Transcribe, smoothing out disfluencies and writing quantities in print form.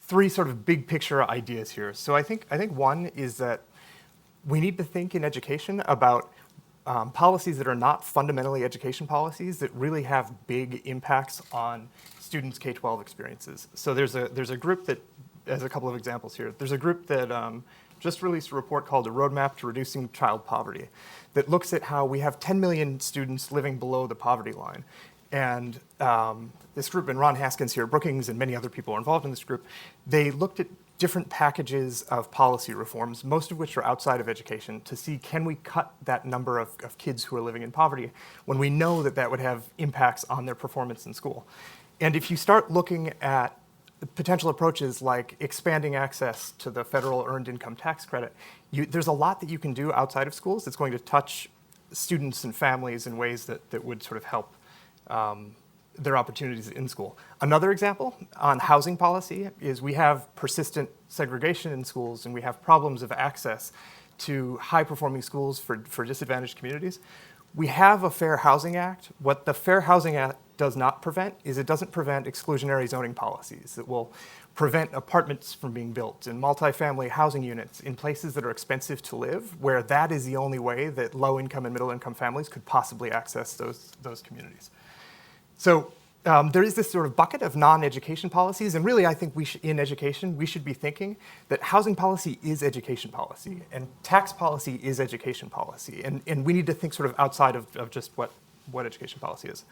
three sort of big picture ideas here. So I think one is that we need to think in education about policies that are not fundamentally education policies that really have big impacts on students' K-12 experiences. So there's a group that, as a couple of examples here, there's a group that just released a report called A Roadmap to Reducing Child Poverty that looks at how we have 10 million students living below the poverty line. And this group, and Ron Haskins here at Brookings and many other people are involved in this group, they looked at different packages of policy reforms, most of which are outside of education, to see can we cut that number of kids who are living in poverty when we know that that would have impacts on their performance in school. And if you start looking at potential approaches like expanding access to the federal earned income tax credit, there's a lot that you can do outside of schools that's going to touch students and families in ways that would sort of help their opportunities in school. Another example on housing policy is we have persistent segregation in schools and we have problems of access to high-performing schools for disadvantaged communities. We have a Fair Housing Act. What the Fair Housing Act does not prevent is it doesn't prevent exclusionary zoning policies that will prevent apartments from being built and multifamily housing units in places that are expensive to live, where that is the only way that low-income and middle-income families could possibly access those communities. So there is this sort of bucket of non-education policies, and really I think in education we should be thinking that housing policy is education policy, and tax policy is education policy, and we need to think sort of outside of just what education policy is.